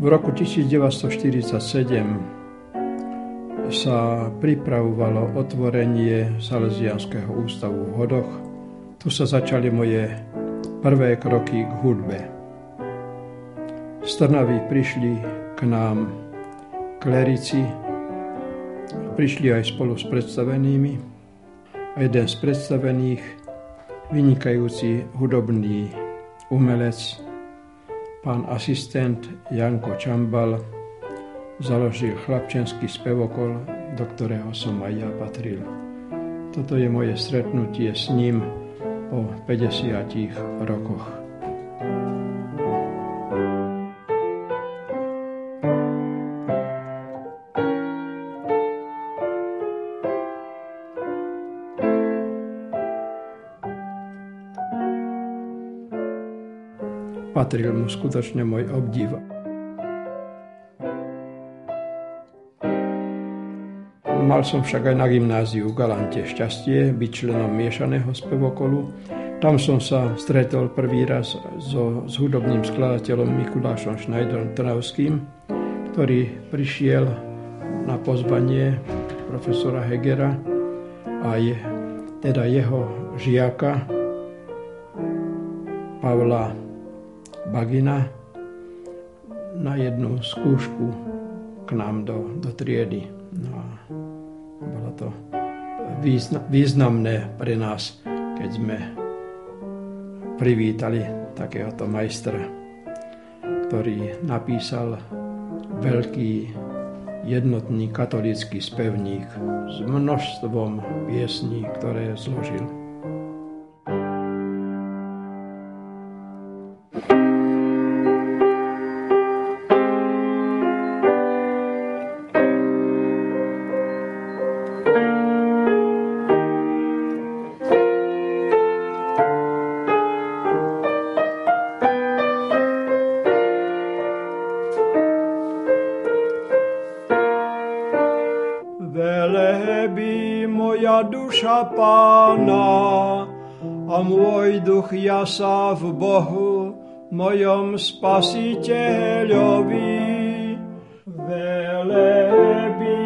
roku 1947 sa pripravovalo otvorenie Salesiánskeho ústavu v Hodoch. Tu sa začali moje prvé kroky k hudbe. Z Trnavy prišli k nám klerici, prišli aj spolu s predstavenými. A jeden z predstavených, vynikajúci hudobný umelec, pán asistent Janko Čambal, založil chlapčenský spevokol, do ktorého som aj ja patril. Toto je moje stretnutie s ním po 50 rokoch. Patril mu skutočne môj obdiv. Mal som však aj na gymnáziu v Galante šťastie byť členom miešaného spevokolu. Tam som sa stretol prvý raz s hudobným skladateľom Mikulášom Šnajderom Trnavským, ktorý prišiel na pozvanie profesora Hegera aj teda jeho žiaka Pavla Bagina na jednu skúšku k nám do triedy. No a bolo to významné pre nás, keď sme privítali takéhoto majstra, ktorý napísal veľký jednotný katolícky spevník s množstvom piesní, ktoré zložil. Velebí moja duša Pána a môj duch jasá v Bohu, mojom Spasiteľovi. Velebí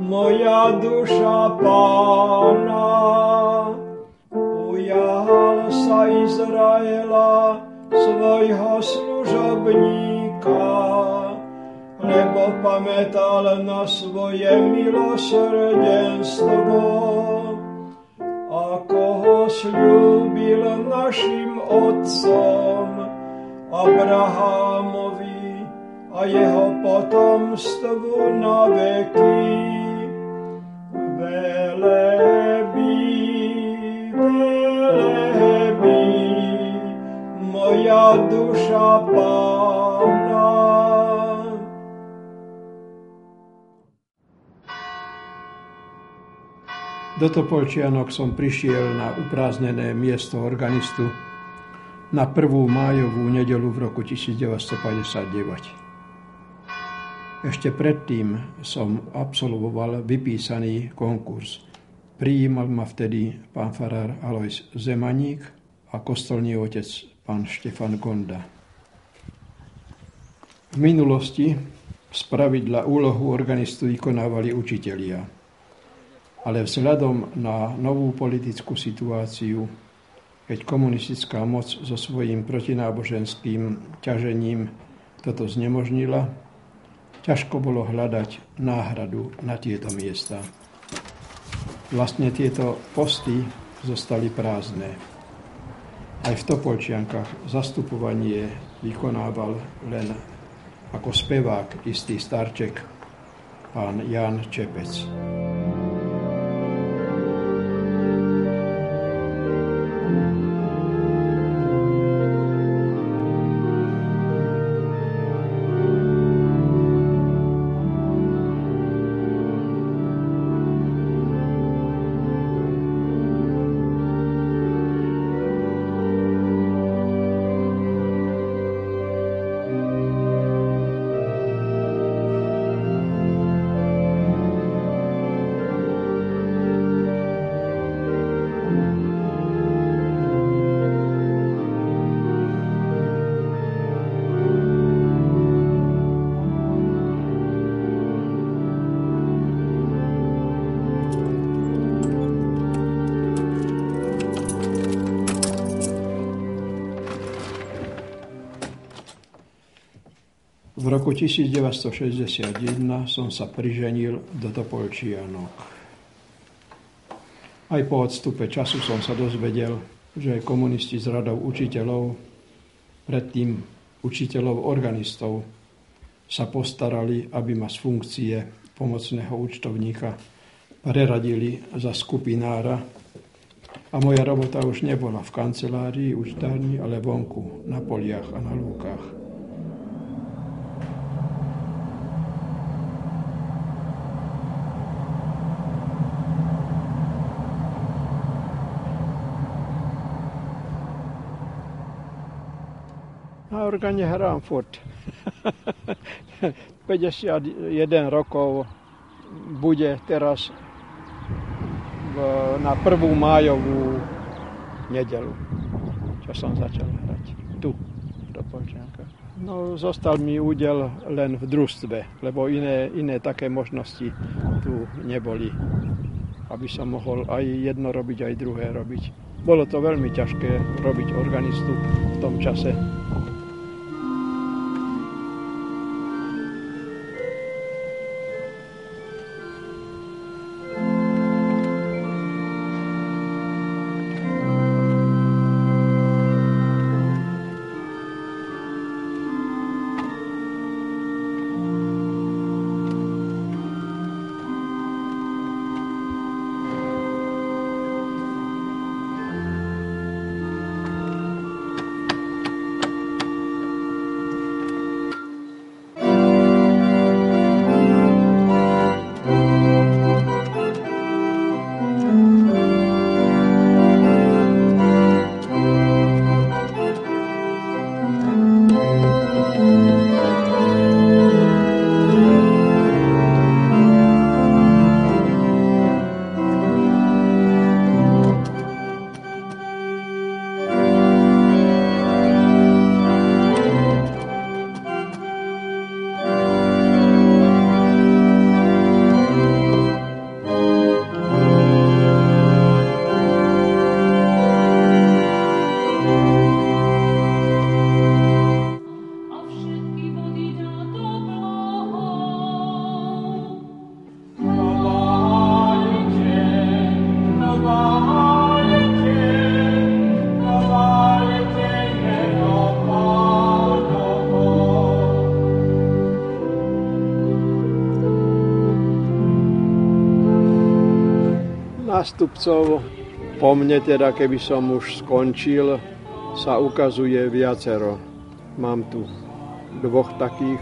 moja duša Pána. Ujal sa Izraela, svojho služobníka, lebo pamätal na svoje milosrdenstvo, ako ho sľúbil našim otcom Abrahámovi a jeho potomstvu na veky. Velebí moja duša Pána. Do Topolčianok som prišiel na uprázdnené miesto organistu na 1. májovú nedeľu v roku 1959. Ešte predtým som absolvoval vypísaný konkurs. Prijímal ma vtedy pán farár Alojz Zemaník a kostolný otec pán Štefan Gonda. V minulosti spravidla úlohu organistu vykonávali učitelia. Ale vzhľadom na novú politickú situáciu, keď komunistická moc so svojím protináboženským ťažením toto znemožnila, ťažko bolo hľadať náhradu na tieto miesta. Vlastne tieto posty zostali prázdne. Aj v Topolčiankach zastupovanie vykonával len ako spevák istý starček, pán Ján Čepec. V roku 1961 som sa priženil do Topolčianok. Aj po odstupe času som sa dozvedel, že komunisti z radou učiteľov, predtým učiteľov organistov, sa postarali, aby ma z funkcie pomocného účtovníka preradili za skupinára a moja robota už nebola v kancelárii, účtárni, ale vonku, na poliach a na lúkach. Na orgáne hrám furt. 51 rokov bude teraz na 1. májovú nedeľu, čo som začal hrať tu, v Topolčiankach. No, zostal mi údel len v družstve, lebo iné také možnosti tu neboli, aby som mohol aj jedno robiť, aj druhé robiť. Bolo to veľmi ťažké robiť organistu v tom čase. Nástupcov po mne, teda keby som už skončil, sa ukazuje viacero. Mám tu 2 takých,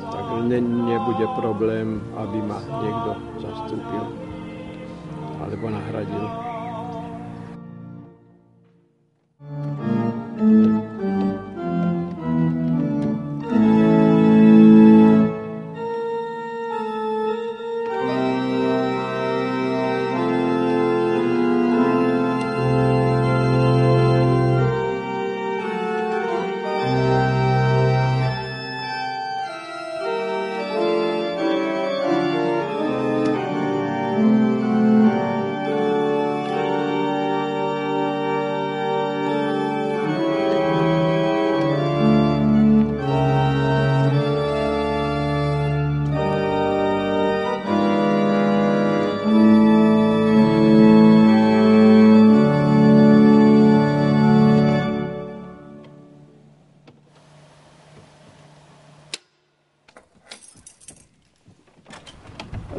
tak nebude problém, aby ma niekto zastúpil alebo nahradil.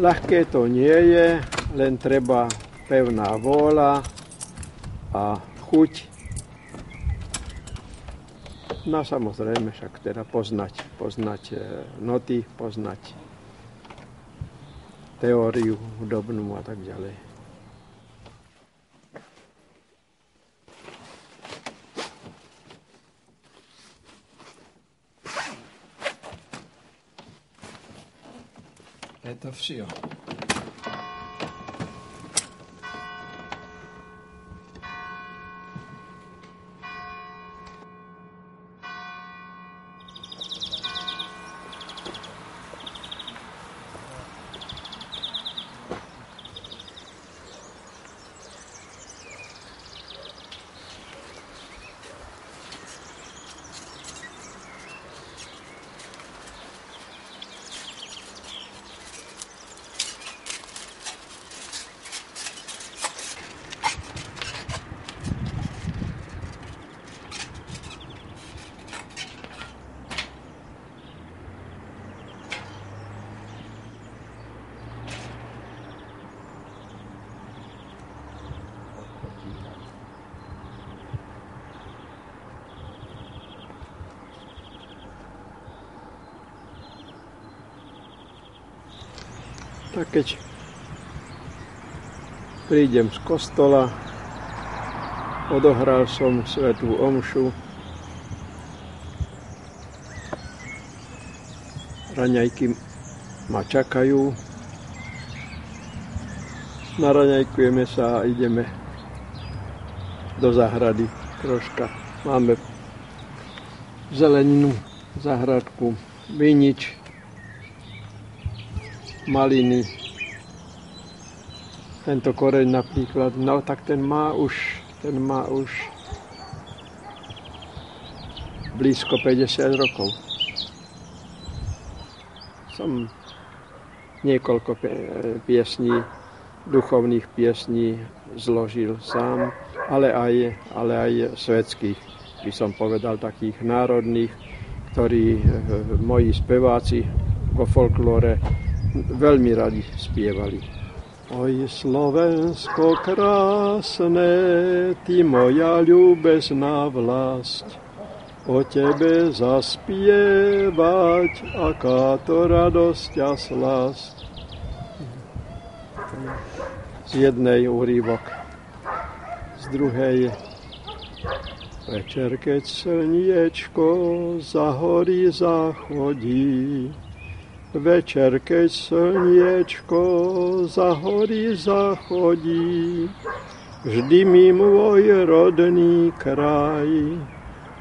Ľahké to nie je, len treba pevná vôľa a chuť. No samozrejme však teda poznať noty, poznať teóriu hudobnú a tak ďalej. Это все. Tak keď prídem z kostola, odohral som svätú omšu, raňajky ma čakajú, naraňajkujeme sa a ideme do záhrady troška. Máme zeleninu, záhradku, vinič, maliny. Tento koreň napríklad, no tak ten má už blízko 50 rokov. Som niekoľko piesní, duchovných piesní zložil sám, ale aj svetských, by som povedal, takých národných, ktorí moji speváci vo folklóre veľmi radi spievali. Oj, Slovensko krásne, ty moja ľúbezná vlast, o tebe zaspievať, aká to radosť a slasť. Z jednej úryvok, z druhej. Večer, keď slniečko za hory zachodí, večer, keď slniečko za hory zachodí, vždy mi môj rodný kraj,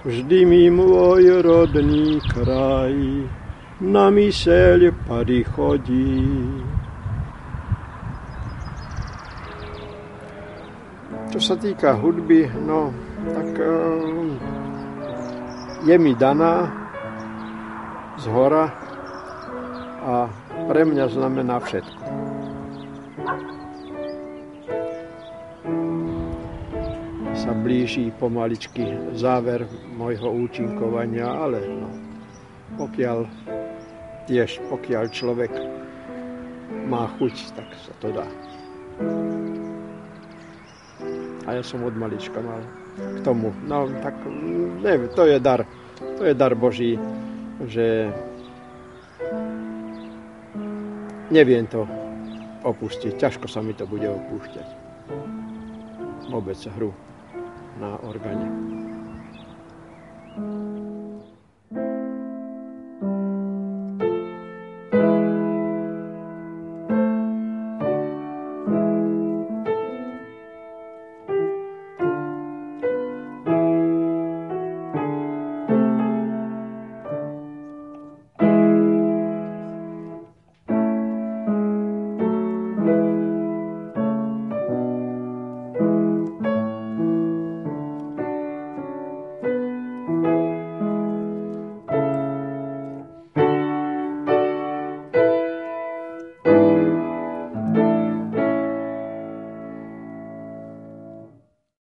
vždy mi môj rodný kraj na myseľ prichodí. Čo sa týka hudby, no tak je mi daná zhora a pre mňa znamená všetko. Sa blíži pomaličky záver môjho účinkovania, ale no, pokiaľ človek má chuť, tak sa to dá. A ja som od malička mal k tomu. No tak neviem, to je dar Boží, že neviem to opustiť. Ťažko sa mi to bude opúšťať. Vôbec hru na orgáne.